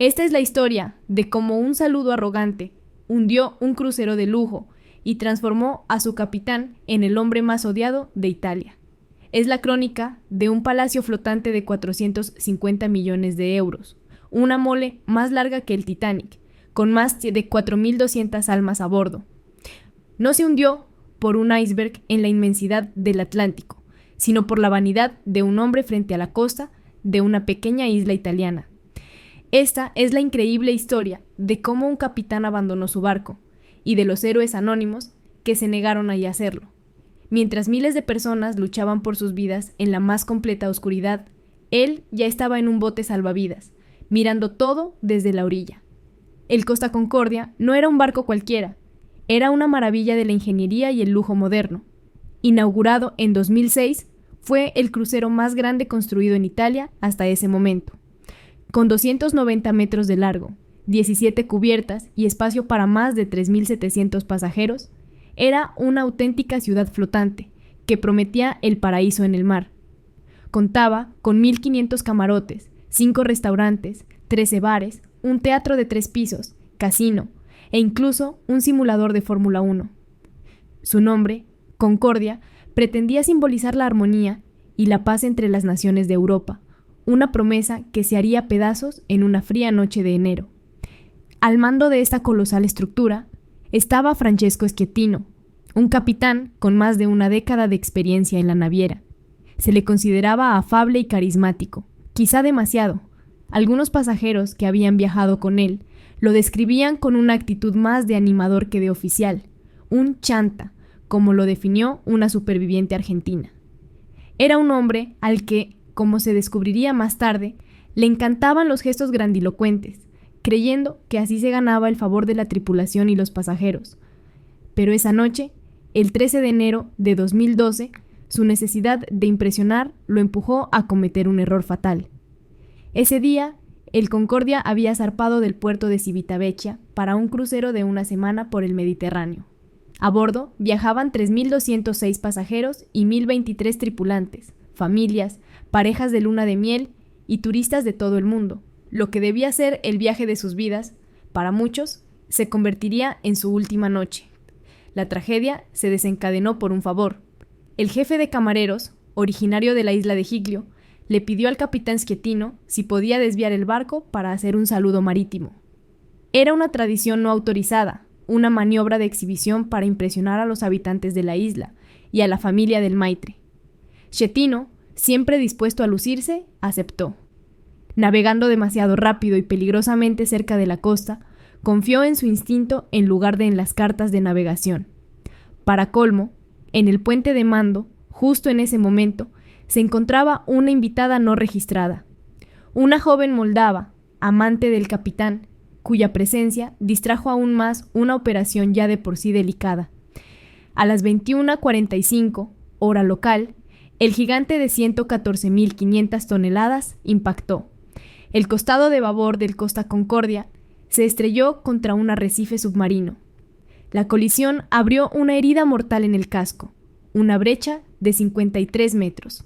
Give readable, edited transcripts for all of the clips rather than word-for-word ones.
Esta es la historia de cómo un saludo arrogante hundió un crucero de lujo y transformó a su capitán en el hombre más odiado de Italia. Es la crónica de un palacio flotante de 450 millones de euros, una mole más larga que el Titanic, con más de 4.200 almas a bordo. No se hundió por un iceberg en la inmensidad del Atlántico, sino por la vanidad de un hombre frente a la costa de una pequeña isla italiana. Esta es la increíble historia de cómo un capitán abandonó su barco y de los héroes anónimos que se negaron a hacerlo. Mientras miles de personas luchaban por sus vidas en la más completa oscuridad, él ya estaba en un bote salvavidas, mirando todo desde la orilla. El Costa Concordia no era un barco cualquiera, era una maravilla de la ingeniería y el lujo moderno. Inaugurado en 2006, fue el crucero más grande construido en Italia hasta ese momento. Con 290 metros de largo, 17 cubiertas y espacio para más de 3.700 pasajeros, era una auténtica ciudad flotante que prometía el paraíso en el mar. Contaba con 1.500 camarotes, 5 restaurantes, 13 bares, un teatro de 3 pisos, casino e incluso un simulador de Fórmula 1. Su nombre, Concordia, pretendía simbolizar la armonía y la paz entre las naciones de Europa, una promesa que se haría pedazos en una fría noche de enero. Al mando de esta colosal estructura estaba Francesco Schettino, un capitán con más de una década de experiencia en la naviera. Se le consideraba afable y carismático, quizá demasiado. Algunos pasajeros que habían viajado con él lo describían con una actitud más de animador que de oficial, un chanta, como lo definió una superviviente argentina. Era un hombre al que, como se descubriría más tarde, le encantaban los gestos grandilocuentes, creyendo que así se ganaba el favor de la tripulación y los pasajeros. Pero esa noche, el 13 de enero de 2012, su necesidad de impresionar lo empujó a cometer un error fatal. Ese día, el Concordia había zarpado del puerto de Civitavecchia para un crucero de una semana por el Mediterráneo. A bordo viajaban 3.206 pasajeros y 1.023 tripulantes, familias, parejas de luna de miel y turistas de todo el mundo. Lo que debía ser el viaje de sus vidas, para muchos, se convertiría en su última noche. La tragedia se desencadenó por un favor. El jefe de camareros, originario de la isla de Giglio, le pidió al capitán Schettino si podía desviar el barco para hacer un saludo marítimo. Era una tradición no autorizada, una maniobra de exhibición para impresionar a los habitantes de la isla y a la familia del Maitre. Schettino, siempre dispuesto a lucirse, aceptó. Navegando demasiado rápido y peligrosamente cerca de la costa, confió en su instinto en lugar de en las cartas de navegación. Para colmo, en el puente de mando, justo en ese momento, se encontraba una invitada no registrada, una joven moldava, amante del capitán, cuya presencia distrajo aún más una operación ya de por sí delicada. A las 21:45, hora local, el gigante de 114.500 toneladas impactó. El costado de babor del Costa Concordia se estrelló contra un arrecife submarino. La colisión abrió una herida mortal en el casco, una brecha de 53 metros.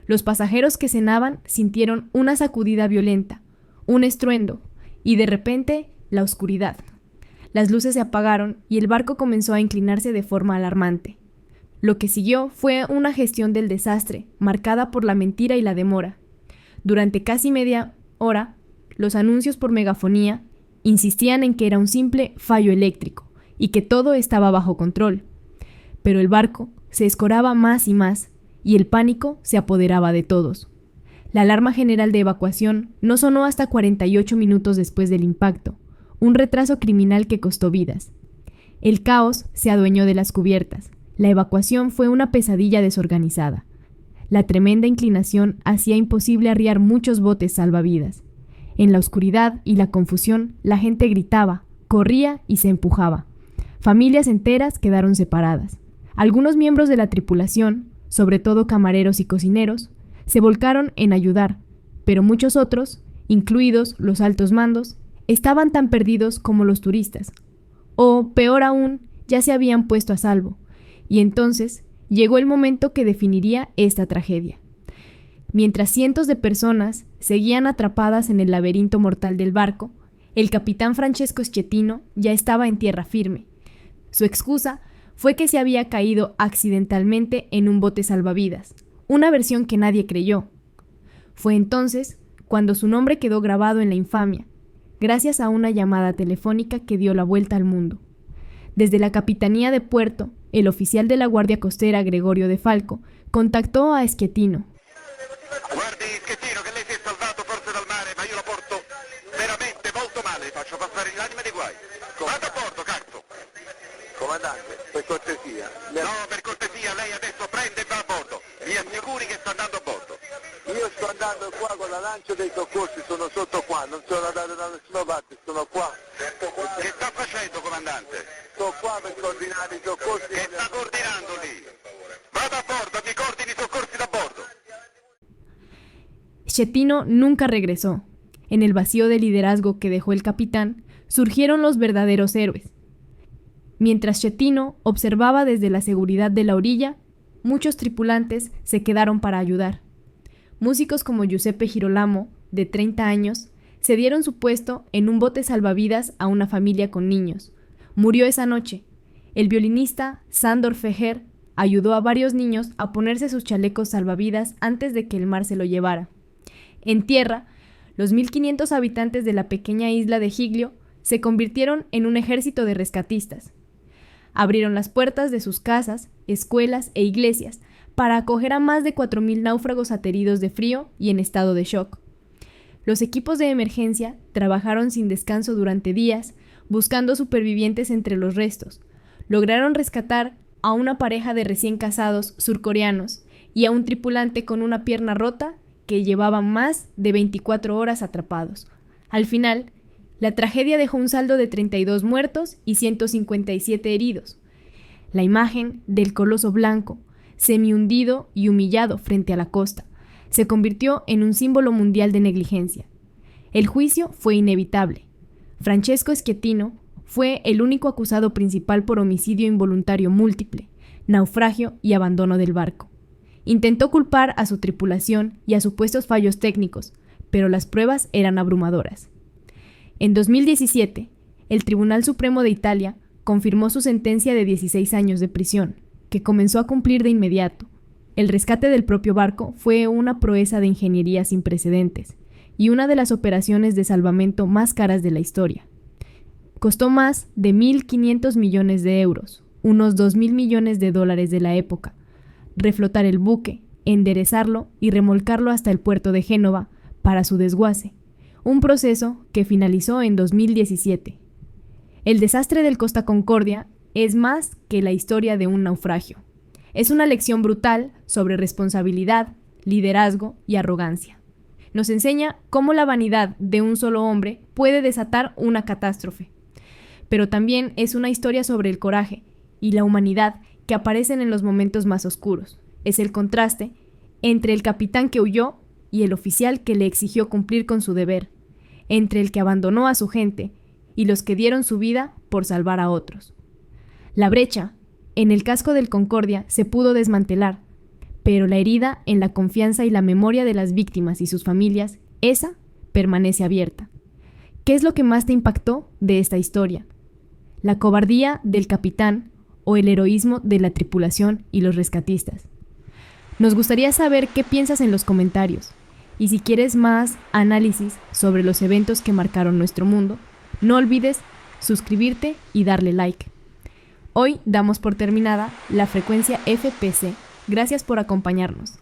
Los pasajeros que cenaban sintieron una sacudida violenta, un estruendo, y de repente la oscuridad. Las luces se apagaron y el barco comenzó a inclinarse de forma alarmante. Lo que siguió fue una gestión del desastre, marcada por la mentira y la demora. Durante casi media hora, los anuncios por megafonía insistían en que era un simple fallo eléctrico y que todo estaba bajo control. Pero el barco se escoraba más y más, y el pánico se apoderaba de todos. La alarma general de evacuación no sonó hasta 48 minutos después del impacto, un retraso criminal que costó vidas. El caos se adueñó de las cubiertas. La evacuación fue una pesadilla desorganizada. La tremenda inclinación hacía imposible arriar muchos botes salvavidas. En la oscuridad y la confusión, la gente gritaba, corría y se empujaba. Familias enteras quedaron separadas. Algunos miembros de la tripulación, sobre todo camareros y cocineros, se volcaron en ayudar, pero muchos otros, incluidos los altos mandos, estaban tan perdidos como los turistas, o, peor aún, ya se habían puesto a salvo, y entonces llegó el momento que definiría esta tragedia. Mientras cientos de personas seguían atrapadas en el laberinto mortal del barco, El capitán Francesco Schettino ya estaba en tierra firme. Su excusa fue que se había caído accidentalmente en un bote salvavidas, una versión que nadie creyó. Fue entonces cuando su nombre quedó grabado en la infamia, gracias a una llamada telefónica que dio la vuelta al mundo. Desde la Capitanía de Puerto, el oficial de la Guardia Costera Gregorio De Falco contactó a Schettino. Guardi Schettino, che lei si è salvato forse dal mare, ma io la porto veramente molto male, faccio passare l'anima di guai. Vado a bordo, cazzo! Comandante, per cortesia. No, per cortesia, lei adesso prende e va a bordo. Mi assicuri che sta andando a bordo. Io sto andando qua con la lancia dei soccorsi, sono sotto qua, non sono andato da nessuna parte, sono qua. Che sta facendo, comandante? Sto qua per coordinare i soccorsi. Che sta coordinando lì? Vado a bordo, mi coordini i soccorsi da bordo. Schettino nunca regresó. En el vacío de liderazgo que dejó el capitán, surgieron los verdaderos héroes. Mientras Schettino observaba desde la seguridad de la orilla, muchos tripulantes se quedaron para ayudar. Músicos como Giuseppe Girolamo, de 30 años, cedieron su puesto en un bote salvavidas a una familia con niños. Murió esa noche. El violinista Sándor Fejer ayudó a varios niños a ponerse sus chalecos salvavidas antes de que el mar se lo llevara. En tierra, los 1.500 habitantes de la pequeña isla de Giglio se convirtieron en un ejército de rescatistas. Abrieron las puertas de sus casas, escuelas e iglesias para acoger a más de 4.000 náufragos ateridos de frío y en estado de shock. Los equipos de emergencia trabajaron sin descanso durante días, buscando supervivientes entre los restos. Lograron rescatar a una pareja de recién casados surcoreanos y a un tripulante con una pierna rota que llevaban más de 24 horas atrapados. Al final, la tragedia dejó un saldo de 32 muertos y 157 heridos. La imagen del coloso blanco, semihundido y humillado frente a la costa, se convirtió en un símbolo mundial de negligencia. El juicio fue inevitable. Francesco Schettino fue el único acusado principal por homicidio involuntario múltiple, naufragio y abandono del barco. Intentó culpar a su tripulación y a supuestos fallos técnicos, pero las pruebas eran abrumadoras. En 2017, el Tribunal Supremo de Italia confirmó su sentencia de 16 años de prisión, que comenzó a cumplir de inmediato. El rescate del propio barco fue una proeza de ingeniería sin precedentes y una de las operaciones de salvamento más caras de la historia. Costó más de 1.500 millones de euros, unos 2.000 millones de dólares de la época, reflotar el buque, enderezarlo y remolcarlo hasta el puerto de Génova para su desguace, un proceso que finalizó en 2017. El desastre del Costa Concordia es más que la historia de un naufragio. Es una lección brutal sobre responsabilidad, liderazgo y arrogancia. Nos enseña cómo la vanidad de un solo hombre puede desatar una catástrofe. Pero también es una historia sobre el coraje y la humanidad que aparecen en los momentos más oscuros. Es el contraste entre el capitán que huyó y el oficial que le exigió cumplir con su deber, entre el que abandonó a su gente y los que dieron su vida por salvar a otros. La brecha en el casco del Concordia se pudo desmantelar, pero la herida en la confianza y la memoria de las víctimas y sus familias, esa permanece abierta. ¿Qué es lo que más te impactó de esta historia? ¿La cobardía del capitán o el heroísmo de la tripulación y los rescatistas? Nos gustaría saber qué piensas en los comentarios, y si quieres más análisis sobre los eventos que marcaron nuestro mundo, no olvides suscribirte y darle like. Hoy damos por terminada la frecuencia FPC. Gracias por acompañarnos.